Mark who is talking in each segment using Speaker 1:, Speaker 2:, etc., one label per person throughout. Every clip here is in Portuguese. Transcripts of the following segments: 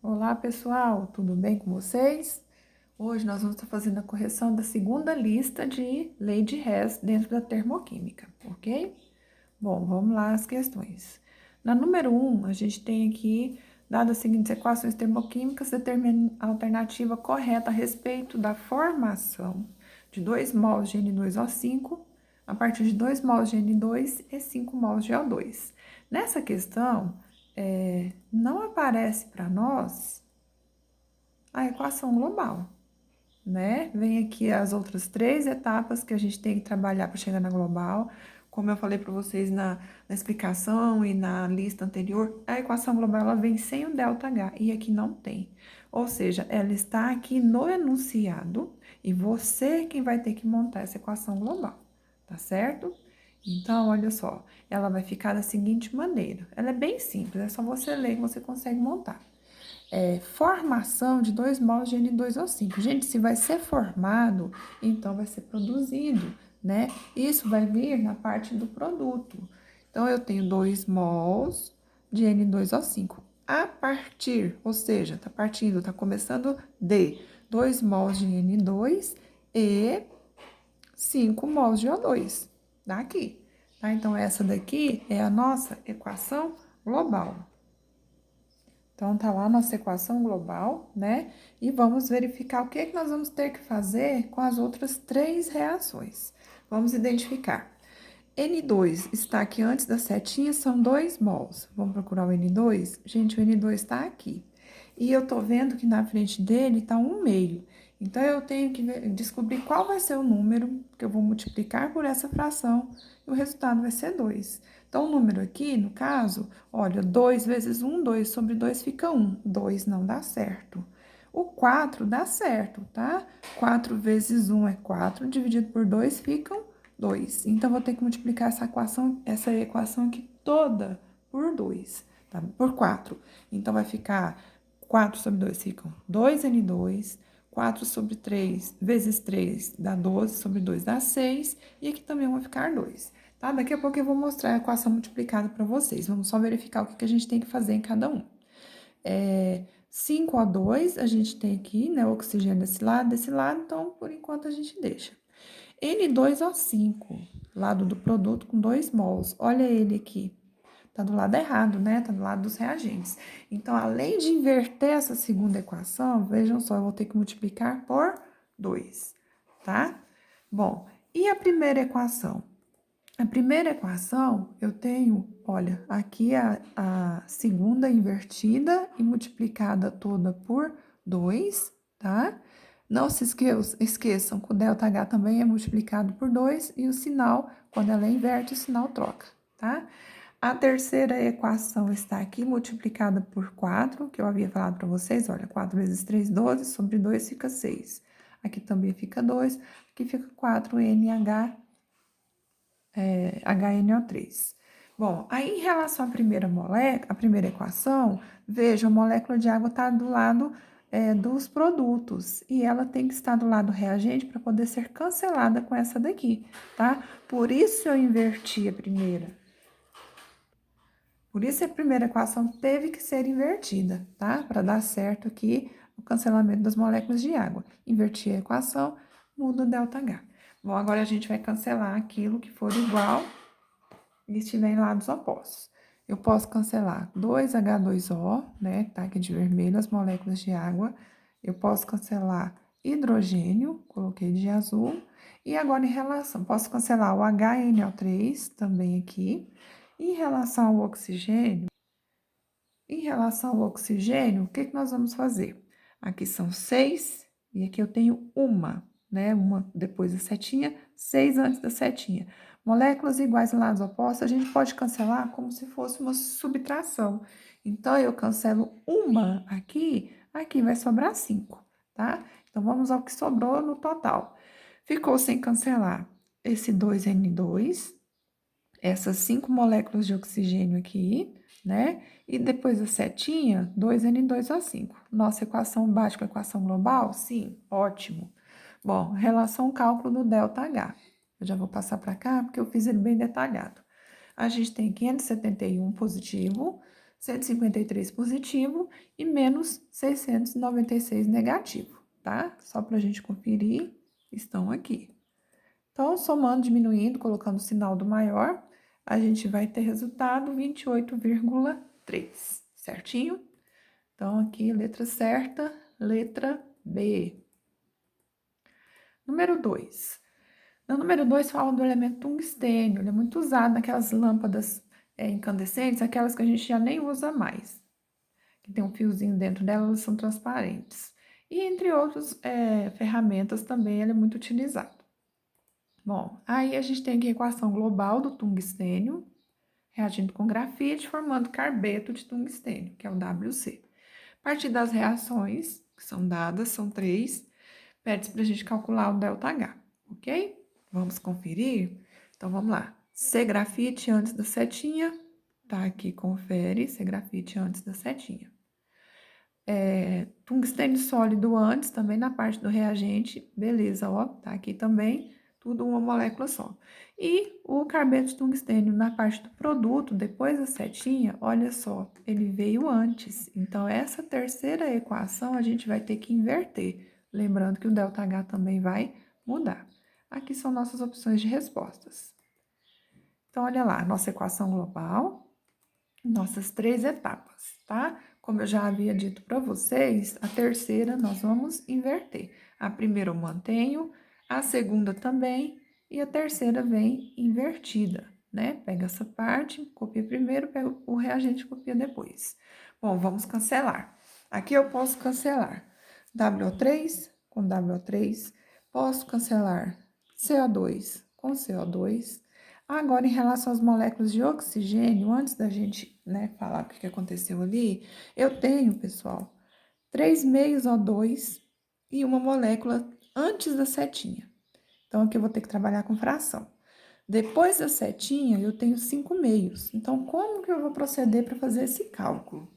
Speaker 1: Olá, pessoal, tudo bem com vocês? Hoje nós vamos estar fazendo a correção da segunda lista de lei de Hess dentro da termoquímica, ok? Bom, vamos lá as questões. Na número 1, a gente tem aqui, dadas as seguintes equações termoquímicas, determine a alternativa correta a respeito da formação de 2 mols de N2O5 a partir de 2 mols de N2 e 5 mols de O2. Nessa questão, não aparece para nós a equação global, né? Vem aqui as outras 3 etapas que a gente tem que trabalhar para chegar na global. Como eu falei para vocês na explicação e na lista anterior, a equação global ela vem sem o ΔH e aqui não tem. Ou seja, ela está aqui no enunciado e você é quem vai ter que montar essa equação global, tá certo? Então, olha só, ela vai ficar da seguinte maneira. Ela é bem simples, é só você ler que você consegue montar. Formação de 2 mols de N2O5. Gente, se vai ser formado, então vai ser produzido, né? Isso vai vir na parte do produto. Então, eu tenho 2 mols de N2O5. A partir, ou seja, tá partindo, tá começando de 2 mols de N2 e 5 mols de O2. Daqui, tá? Então, essa daqui é a nossa equação global. Então, tá lá a nossa equação global, né? E vamos verificar o que nós vamos ter que fazer com as outras 3 reações. Vamos identificar. N2 está aqui antes da setinha, são 2 mols. Vamos procurar o N2? Gente, o N2 está aqui. E eu tô vendo que na frente dele tá 1/2. Então, eu tenho que descobrir qual vai ser o número que eu vou multiplicar por essa fração. E o resultado vai ser 2. Então, o número aqui, no caso, olha, 2 vezes 1, 2 sobre 2 fica 1. 2 não dá certo. O 4 dá certo, tá? 4 vezes 1 é 4, dividido por 2 ficam 2. Então, vou ter que multiplicar essa equação aqui toda por 2, tá? Por 4. Então, vai ficar 4 sobre 2 ficam 2N2, 4 sobre 3 vezes 3 dá 12, sobre 2 dá 6, e aqui também vai ficar 2. Tá? Daqui a pouco eu vou mostrar a equação multiplicada para vocês. Vamos só verificar o que a gente tem que fazer em cada um. 5O2, a gente tem aqui, né, oxigênio desse lado, então, por enquanto, a gente deixa. N2O5, lado do produto com 2 mols. Olha ele aqui. Tá do lado errado, né? Tá do lado dos reagentes. Então, além de inverter essa segunda equação, vejam só, eu vou ter que multiplicar por 2, tá? Bom, e a primeira equação? A primeira equação, eu tenho, olha, aqui a segunda invertida e multiplicada toda por 2, tá? Não se esqueçam que o ΔH também é multiplicado por 2 e o sinal, quando ela inverte, o sinal troca, tá? A terceira equação está aqui multiplicada por 4, que eu havia falado para vocês, olha, 4 vezes 3, 12, sobre 2 fica 6. Aqui também fica 2, aqui fica 4NH HNO3. Bom, aí em relação à primeira molécula, a primeira equação, veja, a molécula de água está do lado dos produtos e ela tem que estar do lado do reagente para poder ser cancelada com essa daqui, tá? Por isso eu inverti a primeira. Por isso a primeira equação teve que ser invertida, tá? Para dar certo aqui o cancelamento das moléculas de água. Inverti a equação, muda o ΔH. Bom, agora a gente vai cancelar aquilo que for igual e estiver em lados opostos. Eu posso cancelar 2H2O, né, tá aqui de vermelho, as moléculas de água. Eu posso cancelar hidrogênio, coloquei de azul. E agora, posso cancelar o HNO3 também aqui. Em relação ao oxigênio, o que nós vamos fazer? Aqui são 6 e aqui eu tenho uma, né? Uma depois da setinha, 6 antes da setinha. Moléculas iguais em lados opostos, a gente pode cancelar como se fosse uma subtração. Então, eu cancelo uma aqui, aqui vai sobrar 5, tá? Então, vamos ao que sobrou no total. Ficou sem cancelar esse 2N2, essas 5 moléculas de oxigênio aqui, né? E depois da setinha, 2N2O5. Nossa equação bate com a equação global? Sim, ótimo. Bom, relação ao cálculo do ΔH. Eu já vou passar para cá, porque eu fiz ele bem detalhado. A gente tem 571 positivo, 153 positivo e menos 696 negativo, tá? Só para a gente conferir, estão aqui. Então, somando, diminuindo, colocando o sinal do maior, a gente vai ter resultado 28,3, certinho? Então, aqui, letra certa, letra B. Número 2. No número 2, fala do elemento tungstênio. Ele é muito usado naquelas lâmpadas incandescentes, aquelas que a gente já nem usa mais. Que tem um fiozinho dentro dela, elas são transparentes. E entre outras ferramentas também ele é muito utilizado. Bom, aí a gente tem aqui a equação global do tungstênio, reagindo com grafite, formando carbeto de tungstênio, que é o WC. A partir das reações, que são dadas, são 3, pede para a gente calcular o ΔH, ok? Vamos conferir? Então, vamos lá. C grafite antes da setinha, tá aqui, confere, C grafite antes da setinha. Tungstênio sólido antes, também na parte do reagente, beleza, ó, tá aqui também, tudo uma molécula só. E o carbeto de tungstênio na parte do produto, depois da setinha, olha só, ele veio antes. Então, essa terceira equação a gente vai ter que inverter. Lembrando que o ΔH também vai mudar. Aqui são nossas opções de respostas. Então, olha lá, nossa equação global, nossas 3 etapas, tá? Como eu já havia dito para vocês, a terceira nós vamos inverter. A primeira eu mantenho, a segunda também, e a terceira vem invertida, né? Pega essa parte, copia primeiro, pega o reagente e copia depois. Bom, vamos cancelar. Aqui eu posso cancelar WO3 com WO3, posso cancelar CO2 com CO2. Agora, em relação às moléculas de oxigênio, antes da gente, falar o que aconteceu ali, eu tenho, pessoal, 3 meios O2 e uma molécula antes da setinha. Então, aqui eu vou ter que trabalhar com fração. Depois da setinha, eu tenho 5 meios. Então, como que eu vou proceder para fazer esse cálculo?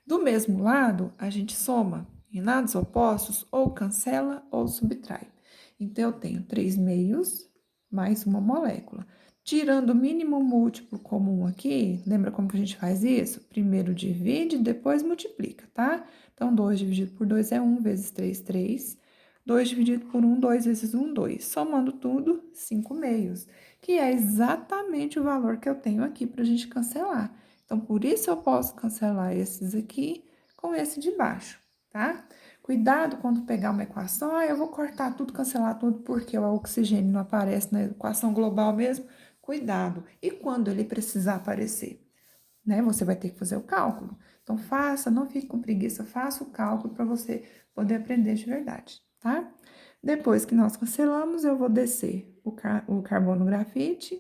Speaker 1: Do mesmo lado, a gente soma em lados opostos, ou cancela ou subtrai. Então, eu tenho 3 meios mais uma molécula. Tirando o mínimo múltiplo comum aqui, lembra como que a gente faz isso? Primeiro divide, depois multiplica, tá? Então, 2 dividido por 2 é 1 vezes 3, 3. 2 dividido por 1, 2 vezes 1, 2. Somando tudo, 5 meios, que é exatamente o valor que eu tenho aqui para a gente cancelar. Então, por isso eu posso cancelar esses aqui com esse de baixo, tá? Cuidado quando pegar uma equação, eu vou cortar tudo, cancelar tudo, porque o oxigênio não aparece na equação global mesmo. Cuidado. E quando ele precisar aparecer, né? Você vai ter que fazer o cálculo. Então, faça, não fique com preguiça, faça o cálculo para você poder aprender de verdade, tá? Depois que nós cancelamos, eu vou descer o carbono grafite,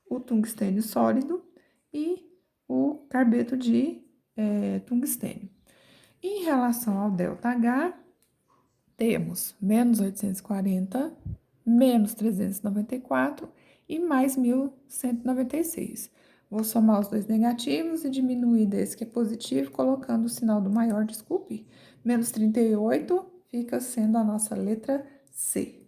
Speaker 1: o tungstênio sólido e o carbeto de tungstênio. Em relação ao ΔH, temos menos 840, menos 394 e mais 1.196. Vou somar os dois negativos e diminuir desse que é positivo, colocando o sinal do maior, desculpe. Menos 38 fica sendo a nossa letra C.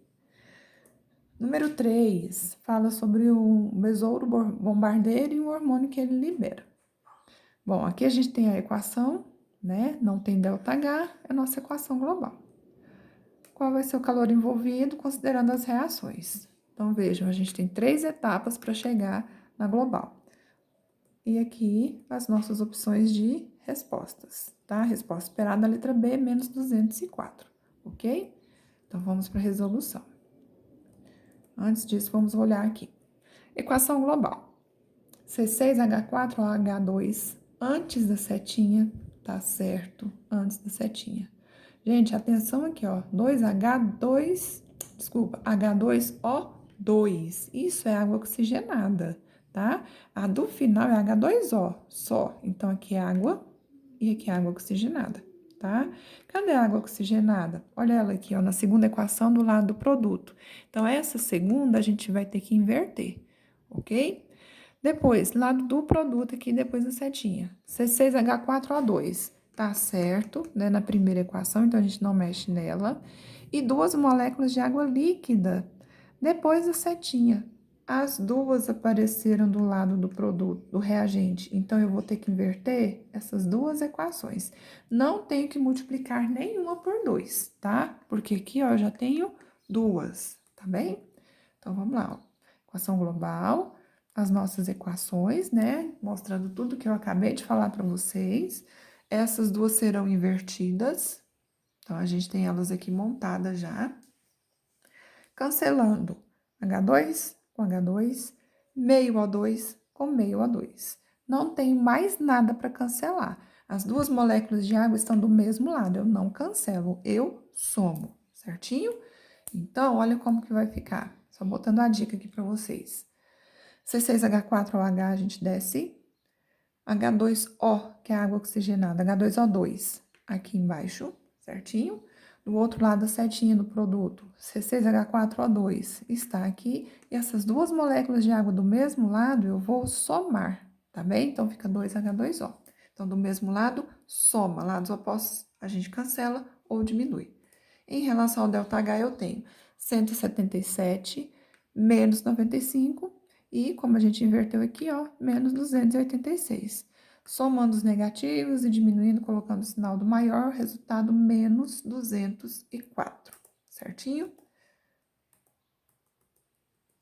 Speaker 1: Número 3, fala sobre o besouro bombardeiro e o hormônio que ele libera. Bom, aqui a gente tem a equação, né? Não tem ΔH, é a nossa equação global. Qual vai ser o calor envolvido, considerando as reações? Então, vejam, a gente tem 3 etapas para chegar na global. E aqui, as nossas opções de respostas, tá? Resposta esperada, letra B, menos 204, ok? Então, vamos para a resolução. Antes disso, vamos olhar aqui. Equação global. C6H4OH2 antes da setinha, tá certo? Antes da setinha. Gente, atenção aqui, ó. H2O2. Isso é água oxigenada, tá? A do final é H2O só. Então, aqui é água e aqui é água oxigenada, tá? Cadê a água oxigenada? Olha ela aqui, ó, na segunda equação do lado do produto. Então, essa segunda a gente vai ter que inverter, ok? Depois, lado do produto aqui, depois da setinha. C6H4O2, tá certo, né, na primeira equação, então a gente não mexe nela. E 2 moléculas de água líquida, depois da setinha. as duas apareceram do lado do produto, do reagente. Então, eu vou ter que inverter essas duas equações. Não tenho que multiplicar nenhuma por 2, tá? Porque aqui, ó, eu já tenho duas, tá bem? Então, vamos lá, ó. Equação global, as nossas equações, né? Mostrando tudo que eu acabei de falar para vocês. Essas duas serão invertidas. Então, a gente tem elas aqui montadas já. Cancelando H2 com H2, meio O2 com meio O2. Não tem mais nada para cancelar. As duas moléculas de água estão do mesmo lado, eu não cancelo, eu somo, certinho? Então, olha como que vai ficar. Só botando a dica aqui para vocês. C6H4OH a gente desce. H2O, que é água oxigenada, H2O2 aqui embaixo, certinho? Do outro lado, a setinha do produto, C6H4O2 está aqui. E essas duas moléculas de água do mesmo lado, eu vou somar, tá bem? Então, fica 2H2O. Então, do mesmo lado, soma. Lados opostos, a gente cancela ou diminui. Em relação ao ΔH, eu tenho 177 menos 95 e, como a gente inverteu aqui, ó, menos 286. Somando os negativos e diminuindo, colocando o sinal do maior, resultado menos 204, certinho?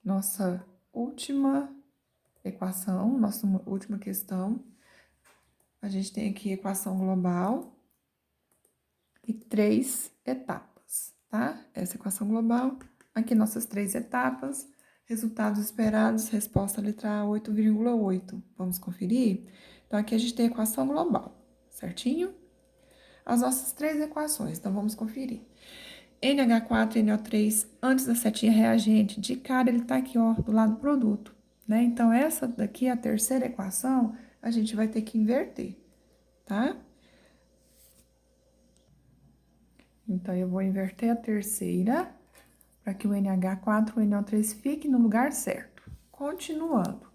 Speaker 1: Nossa última equação, nossa última questão. A gente tem aqui equação global e 3 etapas, tá? Essa equação global, aqui nossas 3 etapas. Resultados esperados, resposta letra A, 8,8. Vamos conferir? Então, aqui a gente tem a equação global, certinho? As nossas 3 equações, então vamos conferir. NH4 e NO3, antes da setinha reagente, de cara ele tá aqui, ó, do lado do produto, né? Então, essa daqui, a terceira equação, a gente vai ter que inverter, tá? Então, eu vou inverter a terceira, para que o NH4 e o NO3 fique no lugar certo. Continuando.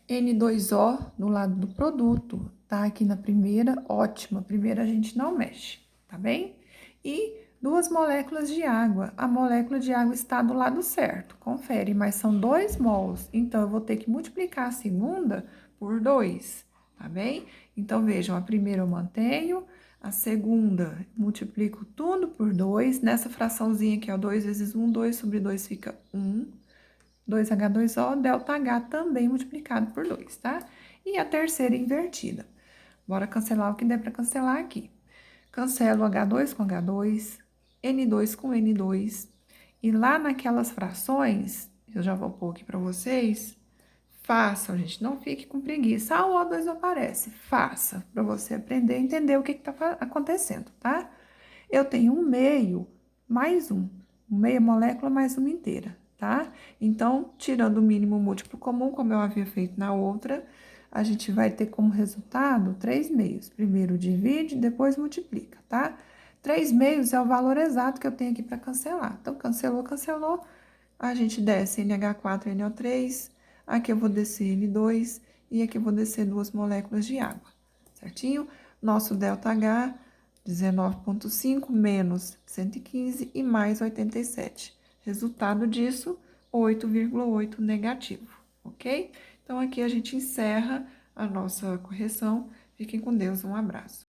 Speaker 1: N2O no lado do produto, tá? Aqui na primeira, ótima. Primeira a gente não mexe, tá bem? E duas moléculas de água. A molécula de água está do lado certo, confere, mas são 2 mols. Então, eu vou ter que multiplicar a segunda por 2, tá bem? Então, vejam, a primeira eu mantenho, a segunda multiplico tudo por 2. Nessa fraçãozinha aqui, ó, 2 vezes 1, 2 sobre 2 fica 1. 2H2O, ΔH também multiplicado por 2, tá? E a terceira invertida. Bora cancelar o que der para cancelar aqui. Cancelo H2 com H2, N2 com N2. E lá naquelas frações, eu já vou pôr aqui para vocês, façam, gente, não fique com preguiça. Ah, o O2 não aparece. Faça, para você aprender e entender o que está acontecendo, tá? Eu tenho um meio mais um, meia molécula mais uma inteira, tá? Então, tirando o mínimo múltiplo comum, como eu havia feito na outra, a gente vai ter como resultado 3 meios. Primeiro divide, depois multiplica, tá? 3 meios é o valor exato que eu tenho aqui para cancelar. Então, cancelou, cancelou. A gente desce NH4 e NO3. Aqui eu vou descer N2 e aqui eu vou descer 2 moléculas de água, certinho? Nosso ΔH, 19,5 menos 115 e mais 87. Resultado disso, 8,8 negativo, ok? Então, aqui a gente encerra a nossa correção. Fiquem com Deus, um abraço.